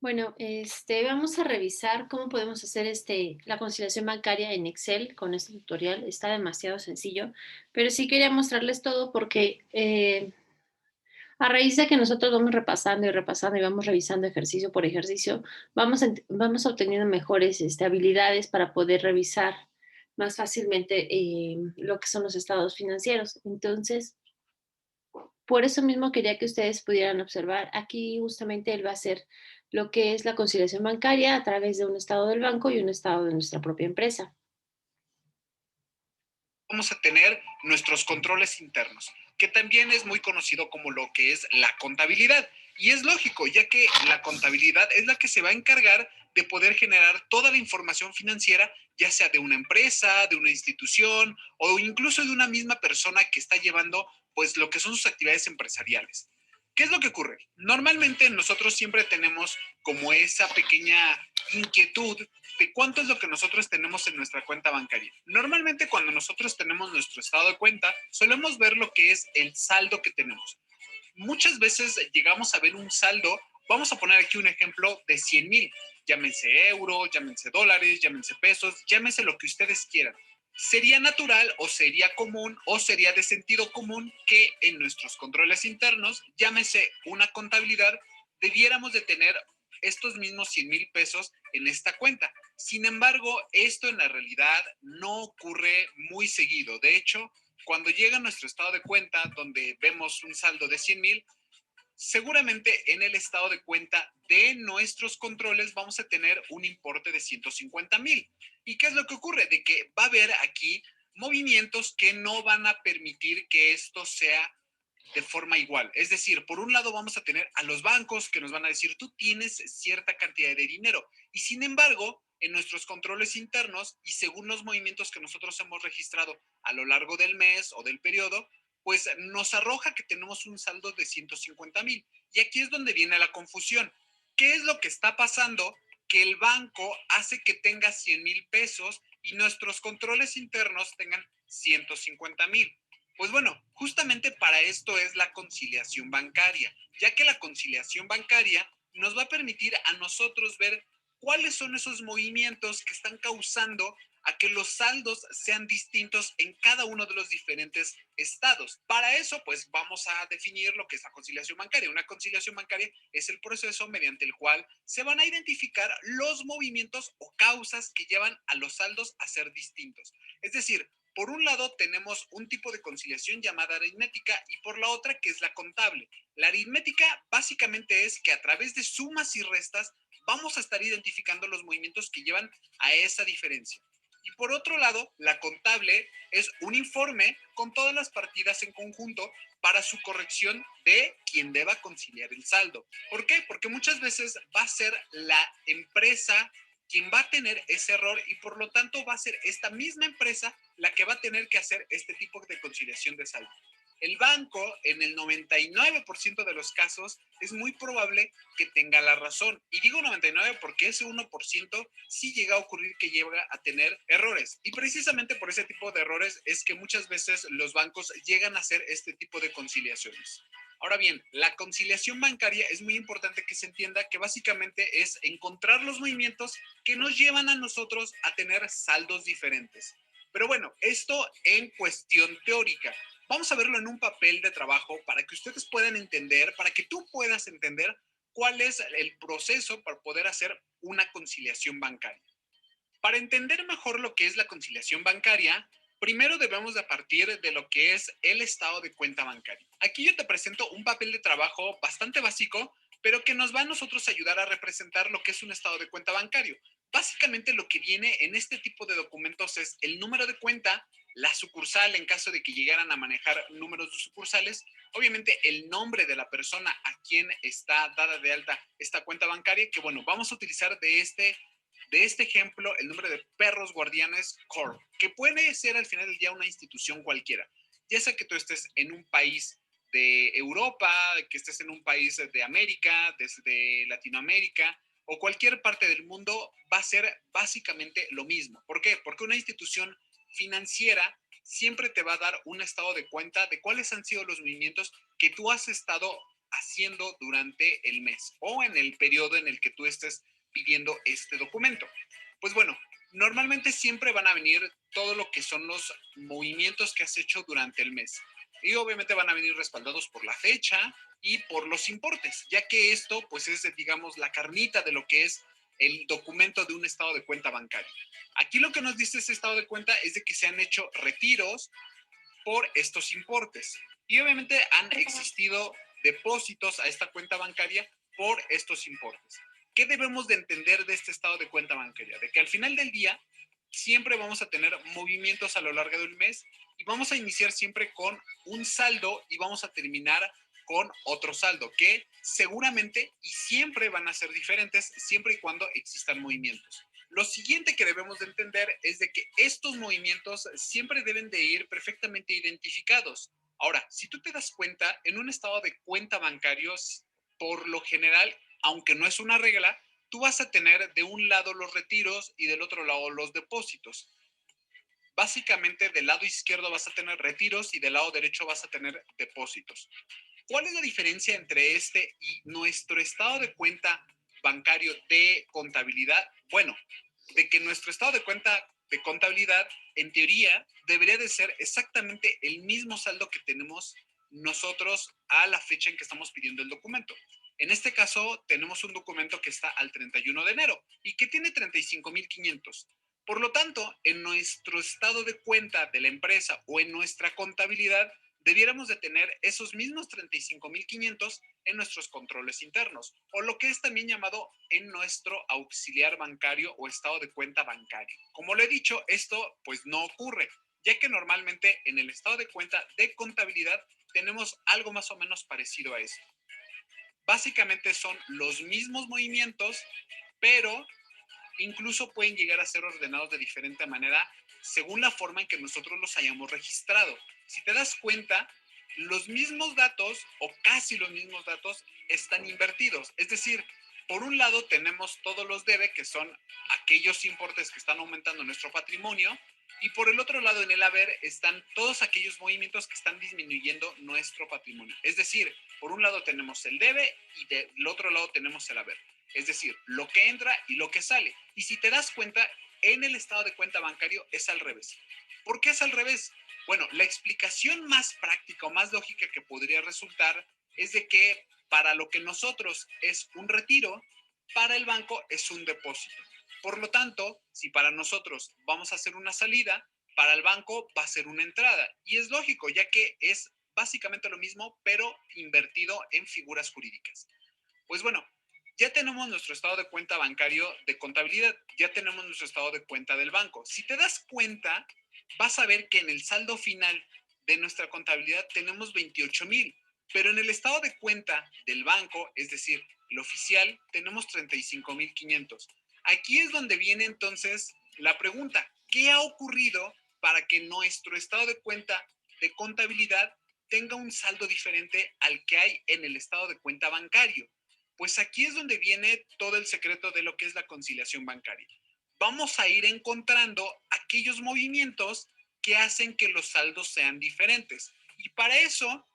Bueno, vamos a revisar cómo podemos hacer la conciliación bancaria en Excel con este tutorial. Está demasiado sencillo, pero sí quería mostrarles todo porque a raíz de que nosotros vamos repasando y repasando y vamos revisando ejercicio por ejercicio, vamos obteniendo mejores habilidades para poder revisar más fácilmente lo que son los estados financieros. Entonces, por eso mismo quería que ustedes pudieran observar. Aquí justamente él va a hacer lo que es la conciliación bancaria a través de un estado del banco y un estado de nuestra propia empresa. Vamos a tener nuestros controles internos, que también es muy conocido como lo que es la contabilidad. Y es lógico, ya que la contabilidad es la que se va a encargar de poder generar toda la información financiera, ya sea de una empresa, de una institución o incluso de una misma persona que está llevando pues lo que son sus actividades empresariales. ¿Qué es lo que ocurre? Normalmente nosotros siempre tenemos como esa pequeña inquietud de cuánto es lo que nosotros tenemos en nuestra cuenta bancaria. Normalmente cuando nosotros tenemos nuestro estado de cuenta, solemos ver lo que es el saldo que tenemos. Muchas veces llegamos a ver un saldo, vamos a poner aquí un ejemplo de 100,000, llámense euros, llámense dólares, llámense pesos, llámense lo que ustedes quieran. Sería natural o sería común o sería de sentido común que en nuestros controles internos, llámese una contabilidad, debiéramos de tener estos mismos 100,000 pesos en esta cuenta. Sin embargo, esto en la realidad no ocurre muy seguido. De hecho, cuando llega nuestro estado de cuenta, donde vemos un saldo de 100,000, seguramente en el estado de cuenta de nuestros controles vamos a tener un importe de 150,000. ¿Y qué es lo que ocurre? De que va a haber aquí movimientos que no van a permitir que esto sea de forma igual. Es decir, por un lado vamos a tener a los bancos que nos van a decir, tú tienes cierta cantidad de dinero y sin embargo, en nuestros controles internos y según los movimientos que nosotros hemos registrado a lo largo del mes o del periodo, pues nos arroja que tenemos un saldo de 150,000. Y aquí es donde viene la confusión. ¿Qué es lo que está pasando? Que el banco hace que tenga 100,000 pesos y nuestros controles internos tengan 150,000. Pues bueno, justamente para esto es la conciliación bancaria, ya que la conciliación bancaria nos va a permitir a nosotros ver cuáles son esos movimientos que están causando a que los saldos sean distintos en cada uno de los diferentes estados. Para eso, pues vamos a definir lo que es la conciliación bancaria. Una conciliación bancaria es el proceso mediante el cual se van a identificar los movimientos o causas que llevan a los saldos a ser distintos. Es decir, por un lado tenemos un tipo de conciliación llamada aritmética y por la otra que es la contable. La aritmética básicamente es que a través de sumas y restas vamos a estar identificando los movimientos que llevan a esa diferencia. Y por otro lado, la contable es un informe con todas las partidas en conjunto para su corrección de quien deba conciliar el saldo. ¿Por qué? Porque muchas veces va a ser la empresa quien va a tener ese error y por lo tanto va a ser esta misma empresa la que va a tener que hacer este tipo de conciliación de saldo. El banco, en el 99% de los casos, es muy probable que tenga la razón. Y digo 99 porque ese 1% sí llega a ocurrir que llega a tener errores. Y precisamente por ese tipo de errores es que muchas veces los bancos llegan a hacer este tipo de conciliaciones. Ahora bien, la conciliación bancaria es muy importante que se entienda que básicamente es encontrar los movimientos que nos llevan a nosotros a tener saldos diferentes. Pero bueno, esto en cuestión teórica. Vamos a verlo en un papel de trabajo para que ustedes puedan entender, para que tú puedas entender cuál es el proceso para poder hacer una conciliación bancaria. Para entender mejor lo que es la conciliación bancaria, primero debemos de partir de lo que es el estado de cuenta bancaria. Aquí yo te presento un papel de trabajo bastante básico, pero que nos va a nosotros ayudar a representar lo que es un estado de cuenta bancario. Básicamente lo que viene en este tipo de documentos es el número de cuenta, la sucursal en caso de que llegaran a manejar números de sucursales, obviamente el nombre de la persona a quien está dada de alta esta cuenta bancaria, que bueno, vamos a utilizar de este ejemplo el nombre de Perros Guardianes Corp, que puede ser al final del día una institución cualquiera, ya sea que tú estés en un país de Europa, que estés en un país de América, desde Latinoamérica o cualquier parte del mundo, va a ser básicamente lo mismo. ¿Por qué? Porque una institución financiera siempre te va a dar un estado de cuenta de cuáles han sido los movimientos que tú has estado haciendo durante el mes o en el periodo en el que tú estés pidiendo este documento. Pues bueno, normalmente siempre van a venir todo lo que son los movimientos que has hecho durante el mes. Y obviamente van a venir respaldados por la fecha y por los importes, ya que esto pues es, digamos, la carnita de lo que es el documento de un estado de cuenta bancario. Aquí lo que nos dice ese estado de cuenta es de que se han hecho retiros por estos importes. Y obviamente han existido depósitos a esta cuenta bancaria por estos importes. ¿Qué debemos de entender de este estado de cuenta bancaria? De que al final del día siempre vamos a tener movimientos a lo largo del mes y vamos a iniciar siempre con un saldo y vamos a terminar con otro saldo que seguramente y siempre van a ser diferentes siempre y cuando existan movimientos. Lo siguiente que debemos de entender es de que estos movimientos siempre deben de ir perfectamente identificados. Ahora, si tú te das cuenta, en un estado de cuenta bancario, por lo general, aunque no es una regla, tú vas a tener de un lado los retiros y del otro lado los depósitos. Básicamente, del lado izquierdo vas a tener retiros y del lado derecho vas a tener depósitos. ¿Cuál es la diferencia entre este y nuestro estado de cuenta bancario de contabilidad? Bueno, de que nuestro estado de cuenta de contabilidad, en teoría, debería de ser exactamente el mismo saldo que tenemos nosotros a la fecha en que estamos pidiendo el documento. En este caso, tenemos un documento que está al 31 de enero y que tiene 35,500. Por lo tanto, en nuestro estado de cuenta de la empresa o en nuestra contabilidad, debiéramos de tener esos mismos 35,500 en nuestros controles internos, o lo que es también llamado en nuestro auxiliar bancario o estado de cuenta bancario. Como lo he dicho, esto pues no ocurre, ya que normalmente en el estado de cuenta de contabilidad tenemos algo más o menos parecido a esto. Básicamente son los mismos movimientos, pero incluso pueden llegar a ser ordenados de diferente manera según la forma en que nosotros los hayamos registrado. Si te das cuenta, los mismos datos o casi los mismos datos están invertidos. Es decir, por un lado tenemos todos los debe, que son aquellos importes que están aumentando nuestro patrimonio, y por el otro lado en el haber están todos aquellos movimientos que están disminuyendo nuestro patrimonio. Es decir, por un lado tenemos el debe y del otro lado tenemos el haber. Es decir, lo que entra y lo que sale. Y si te das cuenta, en el estado de cuenta bancario es al revés. ¿Por qué es al revés? Bueno, la explicación más práctica o más lógica que podría resultar es de que para lo que nosotros es un retiro, para el banco es un depósito. Por lo tanto, si para nosotros vamos a hacer una salida, para el banco va a ser una entrada. Y es lógico, ya que es básicamente lo mismo, pero invertido en figuras jurídicas. Pues bueno, ya tenemos nuestro estado de cuenta bancario de contabilidad, ya tenemos nuestro estado de cuenta del banco. Si te das cuenta, vas a ver que en el saldo final de nuestra contabilidad tenemos 28,000, pero en el estado de cuenta del banco, es decir, el oficial, tenemos 35,500. Aquí es donde viene entonces la pregunta, ¿qué ha ocurrido para que nuestro estado de cuenta de contabilidad tenga un saldo diferente al que hay en el estado de cuenta bancario? Pues aquí es donde viene todo el secreto de lo que es la conciliación bancaria. Vamos a ir encontrando aquellos movimientos que hacen que los saldos sean diferentes. Y para eso,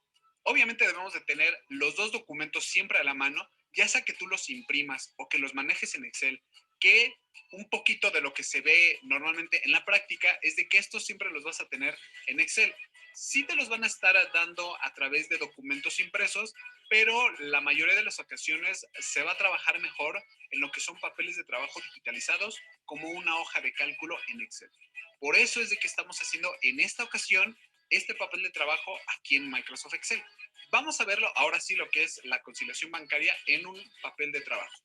obviamente debemos de tener los dos documentos siempre a la mano, ya sea que tú los imprimas o que los manejes en Excel, que un poquito de lo que se ve normalmente en la práctica es de que estos siempre los vas a tener en Excel. Sí te los van a estar dando a través de documentos impresos, pero la mayoría de las ocasiones se va a trabajar mejor en lo que son papeles de trabajo digitalizados como una hoja de cálculo en Excel. Por eso es de que estamos haciendo en esta ocasión este papel de trabajo aquí en Microsoft Excel. Vamos a verlo ahora sí lo que es la conciliación bancaria en un papel de trabajo.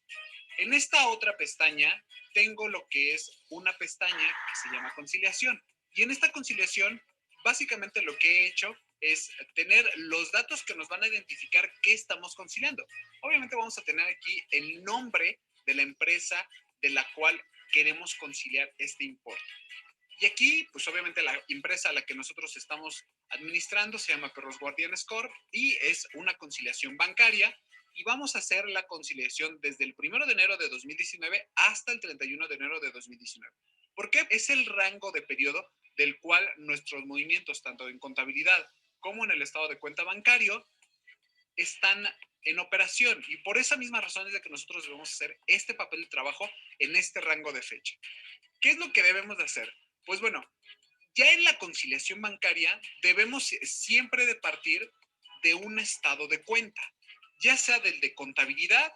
En esta otra pestaña tengo lo que es una pestaña que se llama conciliación. Y en esta conciliación, básicamente lo que he hecho es tener los datos que nos van a identificar qué estamos conciliando. Obviamente vamos a tener aquí el nombre de la empresa de la cual queremos conciliar este importe. Y aquí, pues obviamente la empresa a la que nosotros estamos administrando se llama Perros Guardianes Corp y es una conciliación bancaria y vamos a hacer la conciliación desde el 1 de enero de 2019 hasta el 31 de enero de 2019. ¿Por qué? Es el rango de periodo del cual nuestros movimientos, tanto en contabilidad como en el estado de cuenta bancario, están en operación. Y por esa misma razón es de que nosotros debemos hacer este papel de trabajo en este rango de fecha. ¿Qué es lo que debemos de hacer? Pues bueno, ya en la conciliación bancaria debemos siempre de partir de un estado de cuenta, ya sea del de contabilidad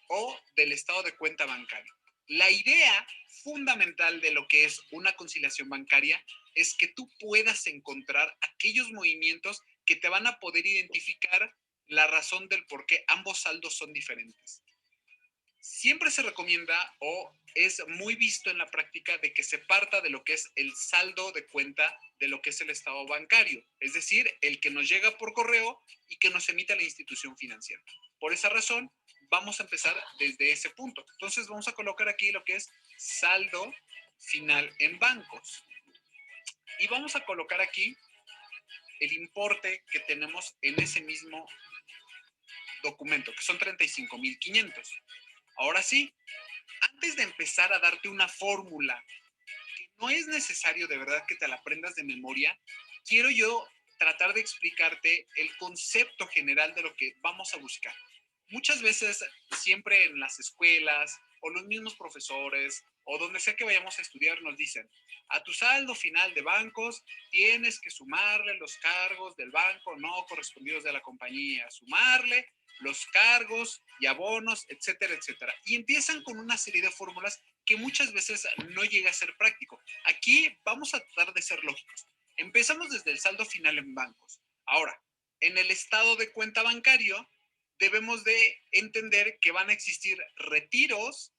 o del estado de cuenta bancario. La idea fundamental de lo que es una conciliación bancaria es que tú puedas encontrar aquellos movimientos que te van a poder identificar la razón del por qué ambos saldos son diferentes. Siempre se recomienda o es muy visto en la práctica de que se parta de lo que es el saldo de cuenta de lo que es el estado bancario, es decir, el que nos llega por correo y que nos emite la institución financiera. Por esa razón, vamos a empezar desde ese punto. Entonces, vamos a colocar aquí lo que es saldo final en bancos. Y vamos a colocar aquí el importe que tenemos en ese mismo documento, que son 35,500. Ahora sí, antes de empezar a darte una fórmula que no es necesario de verdad que te la aprendas de memoria, quiero yo tratar de explicarte el concepto general de lo que vamos a buscar. Muchas veces, siempre en las escuelas o los mismos profesores o donde sea que vayamos a estudiar nos dicen, a tu saldo final de bancos tienes que sumarle los cargos del banco no correspondidos de la compañía, sumarle los cargos y abonos, etcétera, etcétera. Y empiezan con una serie de fórmulas que muchas veces no llega a ser práctico. Aquí vamos a tratar de ser lógicos. Empezamos desde el saldo final en bancos. Ahora, en el estado de cuenta bancario, debemos de entender que van a existir retiros,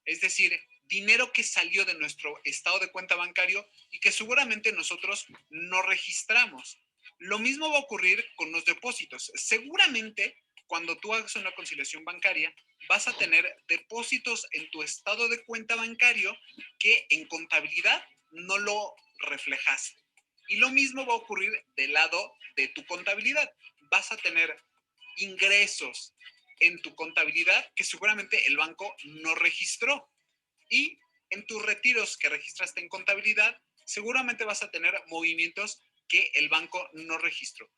es decir, dinero que salió de nuestro estado de cuenta bancario y que seguramente nosotros no registramos. Lo mismo va a ocurrir con los depósitos. Seguramente cuando tú hagas una conciliación bancaria, vas a tener depósitos en tu estado de cuenta bancario que en contabilidad no lo reflejaste. Y lo mismo va a ocurrir del lado de tu contabilidad. Vas a tener ingresos en tu contabilidad que seguramente el banco no registró. Y en tus retiros que registraste en contabilidad, seguramente vas a tener movimientos que el banco no registró.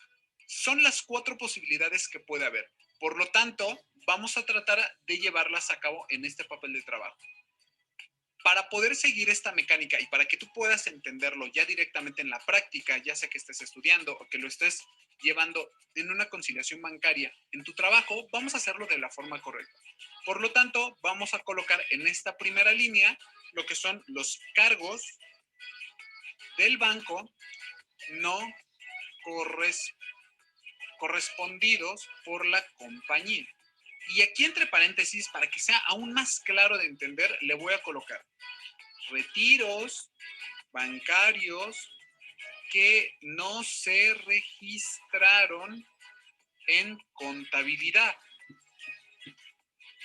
Son las 4 posibilidades que puede haber. Por lo tanto, vamos a tratar de llevarlas a cabo en este papel de trabajo. Para poder seguir esta mecánica y para que tú puedas entenderlo ya directamente en la práctica, ya sea que estés estudiando o que lo estés llevando en una conciliación bancaria en tu trabajo, vamos a hacerlo de la forma correcta. Por lo tanto, vamos a colocar en esta primera línea lo que son los cargos del banco no correspondidos por la compañía. Y aquí entre paréntesis, para que sea aún más claro de entender, le voy a colocar retiros bancarios que no se registraron en contabilidad.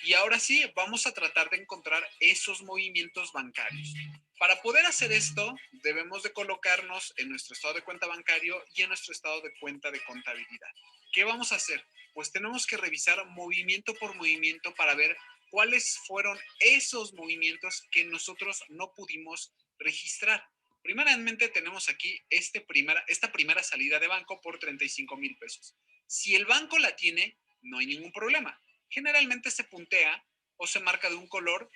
Y ahora sí, vamos a tratar de encontrar esos movimientos bancarios. Para poder hacer esto, debemos de colocarnos en nuestro estado de cuenta bancario y en nuestro estado de cuenta de contabilidad. ¿Qué vamos a hacer? Pues tenemos que revisar movimiento por movimiento para ver cuáles fueron esos movimientos que nosotros no pudimos registrar. Primeramente tenemos aquí esta primera salida de banco por 35,000 pesos. Si el banco la tiene, no hay ningún problema. Generalmente se puntea o se marca de un color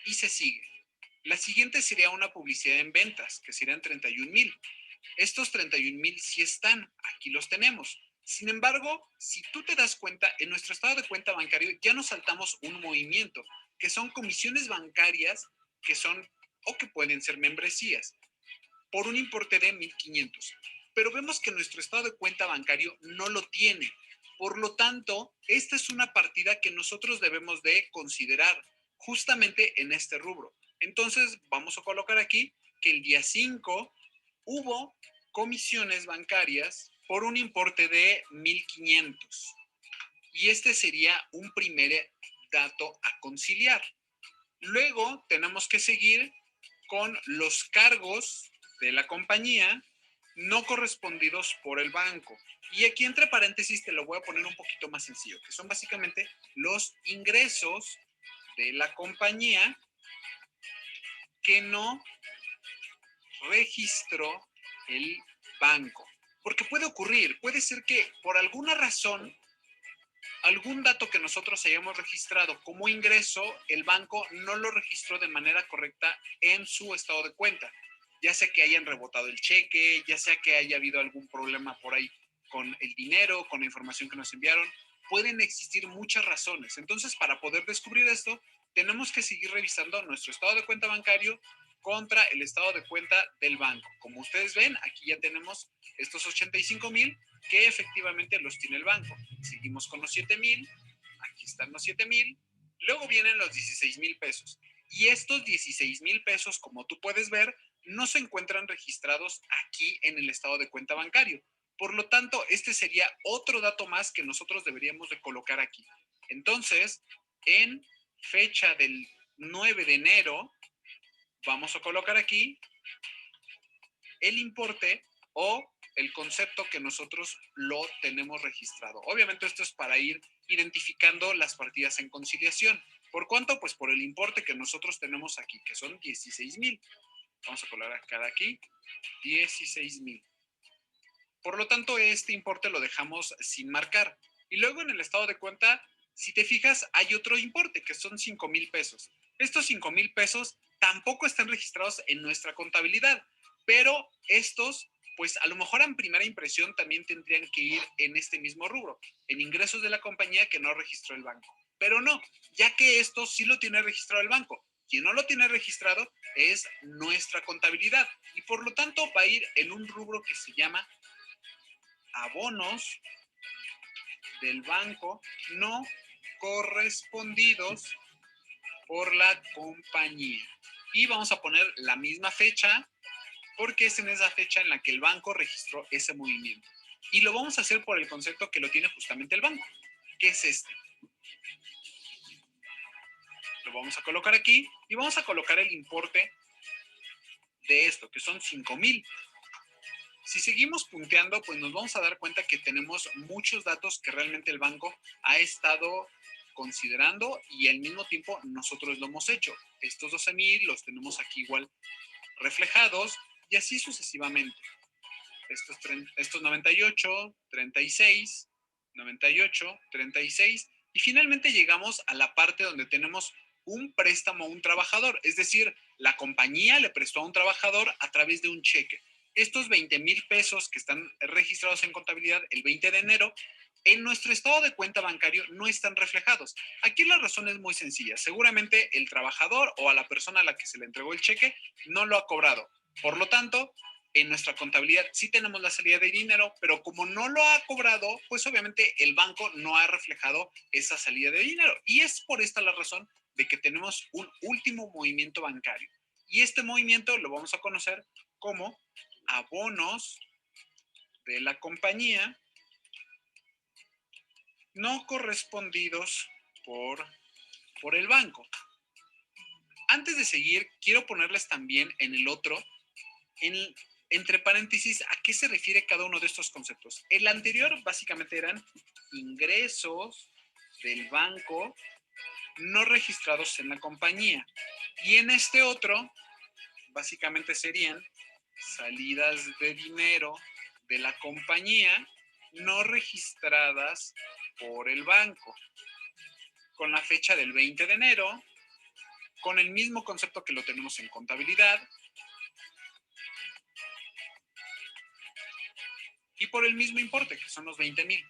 y se sigue. La siguiente sería una publicidad en ventas, que serían 31,000. Estos 31,000 sí están, aquí los tenemos. Sin embargo, si tú te das cuenta, en nuestro estado de cuenta bancario ya nos saltamos un movimiento, que son comisiones bancarias que son o que pueden ser membresías, por un importe de 1,500. Pero vemos que nuestro estado de cuenta bancario no lo tiene. Por lo tanto, esta es una partida que nosotros debemos de considerar justamente en este rubro. Entonces, vamos a colocar aquí que el día 5 hubo comisiones bancarias por un importe de 1,500. Y este sería un primer dato a conciliar. Luego tenemos que seguir con los cargos de la compañía no correspondidos por el banco. Y aquí entre paréntesis te lo voy a poner un poquito más sencillo, que son básicamente los ingresos de la compañía que no registró el banco. Porque puede ocurrir, puede ser que por alguna razón, algún dato que nosotros hayamos registrado como ingreso, el banco no lo registró de manera correcta en su estado de cuenta. Ya sea que hayan rebotado el cheque, ya sea que haya habido algún problema por ahí con el dinero, con la información que nos enviaron. Pueden existir muchas razones. Entonces, para poder descubrir esto, tenemos que seguir revisando nuestro estado de cuenta bancario contra el estado de cuenta del banco. Como ustedes ven, aquí ya tenemos estos 85,000 que efectivamente los tiene el banco. Seguimos con los 7,000, aquí están los 7,000, luego vienen los 16,000 pesos. Y estos 16,000 pesos, como tú puedes ver, no se encuentran registrados aquí en el estado de cuenta bancario. Por lo tanto, este sería otro dato más que nosotros deberíamos de colocar aquí. Entonces, en fecha del 9 de enero, vamos a colocar aquí el importe o el concepto que nosotros lo tenemos registrado. Obviamente esto es para ir identificando las partidas en conciliación. ¿Por cuánto? Pues por el importe que nosotros tenemos aquí, que son 16,000. Vamos a colocar aquí 16,000. Por lo tanto, este importe lo dejamos sin marcar. Y luego en el estado de cuenta, si te fijas, hay otro importe que son 5,000 pesos. Estos 5,000 pesos tampoco están registrados en nuestra contabilidad, pero estos, pues a lo mejor en primera impresión también tendrían que ir en este mismo rubro, en ingresos de la compañía que no registró el banco. Pero no, ya que esto sí lo tiene registrado el banco. Quien no lo tiene registrado es nuestra contabilidad y por lo tanto va a ir en un rubro que se llama abonos del banco no correspondidos por la compañía. Y vamos a poner la misma fecha porque es en esa fecha en la que el banco registró ese movimiento. Y lo vamos a hacer por el concepto que lo tiene justamente el banco, que es este. Lo vamos a colocar aquí y vamos a colocar el importe de esto, que son 5,000. Si seguimos punteando, pues nos vamos a dar cuenta que tenemos muchos datos que realmente el banco ha estado considerando y al mismo tiempo nosotros lo hemos hecho. Estos 12,000 los tenemos aquí igual reflejados y así sucesivamente. Estos 98, 36, 98, 36 y finalmente llegamos a la parte donde tenemos un préstamo a un trabajador, es decir, la compañía le prestó a un trabajador a través de un cheque. Estos 20,000 pesos que están registrados en contabilidad el 20 de enero, en nuestro estado de cuenta bancario no están reflejados. Aquí la razón es muy sencilla. Seguramente el trabajador o a la persona a la que se le entregó el cheque no lo ha cobrado. Por lo tanto, en nuestra contabilidad sí tenemos la salida de dinero, pero como no lo ha cobrado, pues obviamente el banco no ha reflejado esa salida de dinero. Y es por esta la razón de que tenemos un último movimiento bancario. Y este movimiento lo vamos a conocer como abonos de la compañía no correspondidos por el banco. Antes de seguir, quiero ponerles también en el otro, en, entre paréntesis, a qué se refiere cada uno de estos conceptos. El anterior básicamente eran ingresos del banco no registrados en la compañía. Y en este otro, básicamente serían salidas de dinero de la compañía no registradas por el banco, con la fecha del 20 de enero, con el mismo concepto que lo tenemos en contabilidad, y por el mismo importe, que son los 20,000.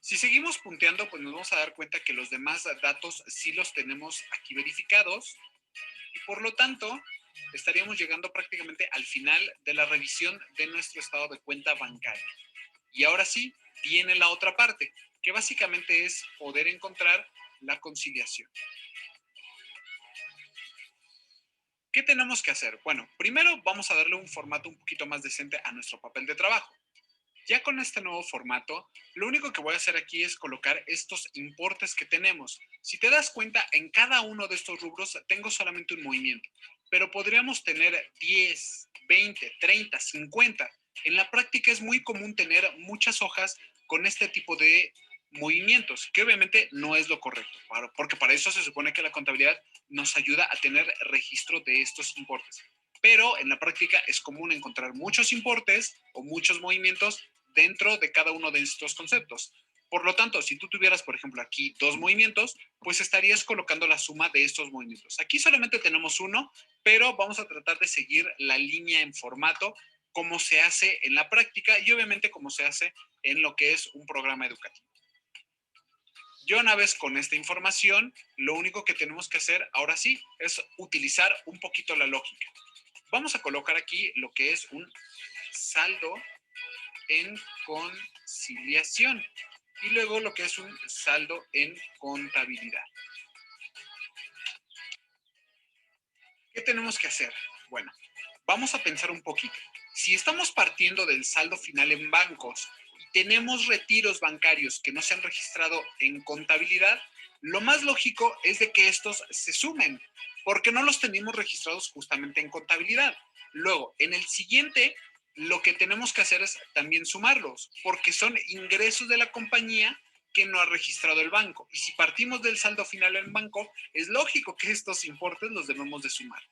Si seguimos punteando, pues nos vamos a dar cuenta que los demás datos sí los tenemos aquí verificados y por lo tanto estaríamos llegando prácticamente al final de la revisión de nuestro estado de cuenta bancaria. Y ahora sí, viene la otra parte, que básicamente es poder encontrar la conciliación. ¿Qué tenemos que hacer? Bueno, primero vamos a darle un formato un poquito más decente a nuestro papel de trabajo. Ya con este nuevo formato, lo único que voy a hacer aquí es colocar estos importes que tenemos. Si te das cuenta, en cada uno de estos rubros tengo solamente un movimiento, pero podríamos tener 10, 20, 30, 50. En la práctica es muy común tener muchas hojas con este tipo de movimientos, que obviamente no es lo correcto, porque para eso se supone que la contabilidad nos ayuda a tener registro de estos importes. pero en la práctica es común encontrar muchos importes o muchos movimientos dentro de cada uno de estos conceptos. Por lo tanto, si tú tuvieras, por ejemplo, aquí dos movimientos, pues estarías colocando la suma de estos movimientos. Aquí solamente tenemos uno, pero vamos a tratar de seguir la línea en formato como se hace en la práctica y obviamente como se hace en lo que es un programa educativo. Ya una vez con esta información, lo único que tenemos que hacer ahora sí es utilizar un poquito la lógica. Vamos a colocar aquí lo que es un saldo en conciliación y luego lo que es un saldo en contabilidad. ¿Qué tenemos que hacer? Bueno, vamos a pensar un poquito. Si estamos partiendo del saldo final en bancos y tenemos retiros bancarios que no se han registrado en contabilidad, lo más lógico es de que estos se sumen, porque no los tenemos registrados justamente en contabilidad. Luego, en el siguiente, lo que tenemos que hacer es también sumarlos, porque son ingresos de la compañía que no ha registrado el banco. Y si partimos del saldo final en banco, es lógico que estos importes los debemos de sumar.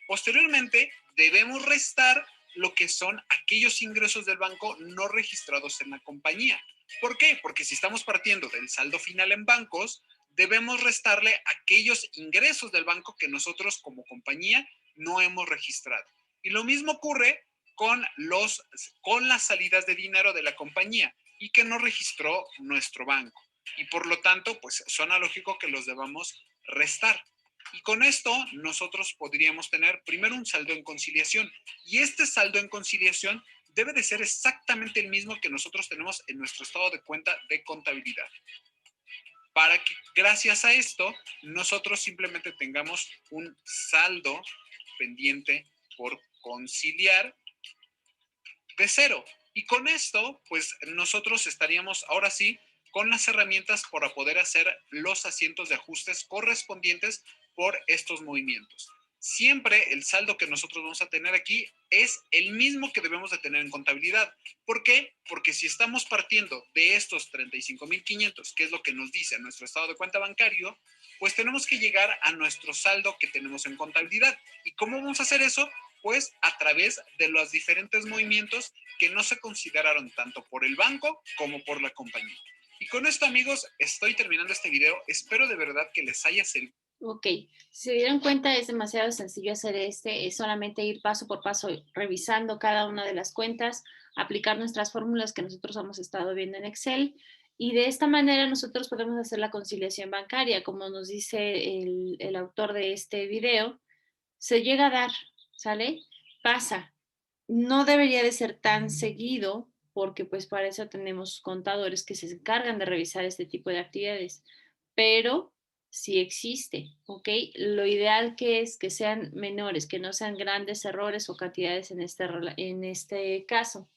Posteriormente, debemos restar lo que son aquellos ingresos del banco no registrados en la compañía. ¿Por qué? Porque si estamos partiendo del saldo final en bancos, debemos restarle aquellos ingresos del banco que nosotros como compañía no hemos registrado. Y lo mismo ocurre con las salidas de dinero de la compañía y que no registró nuestro banco. Y por lo tanto, pues suena lógico que los debamos restar. Y con esto nosotros podríamos tener primero un saldo en conciliación. Y este saldo en conciliación debe de ser exactamente el mismo que nosotros tenemos en nuestro estado de cuenta de contabilidad. Para que gracias a esto nosotros simplemente tengamos un saldo pendiente por conciliar de cero. Y con esto, pues nosotros estaríamos ahora sí con las herramientas para poder hacer los asientos de ajustes correspondientes por estos movimientos. Siempre el saldo que nosotros vamos a tener aquí es el mismo que debemos de tener en contabilidad. ¿Por qué? Porque si estamos partiendo de estos 35,500, que es lo que nos dice nuestro estado de cuenta bancario, pues tenemos que llegar a nuestro saldo que tenemos en contabilidad. ¿Y cómo vamos a hacer eso? Pues a través de los diferentes movimientos que no se consideraron tanto por el banco como por la compañía. Y con esto, amigos, estoy terminando este video. Espero de verdad que les haya servido. Ok, si se dieron cuenta es demasiado sencillo hacer es solamente ir paso por paso revisando cada una de las cuentas, aplicar nuestras fórmulas que nosotros hemos estado viendo en Excel y de esta manera nosotros podemos hacer la conciliación bancaria, como nos dice el autor de este video, se llega a dar, ¿sale? Pasa. No debería de ser tan seguido porque pues para eso tenemos contadores que se encargan de revisar este tipo de actividades, pero sí existe, ¿ok? Lo ideal que es que sean menores, que no sean grandes errores o cantidades en este caso.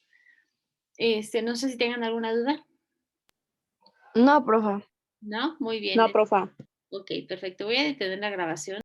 No sé si tengan alguna duda, No, profa. ¿no? Muy bien. No, profa. Ok, perfecto. Voy a detener la grabación.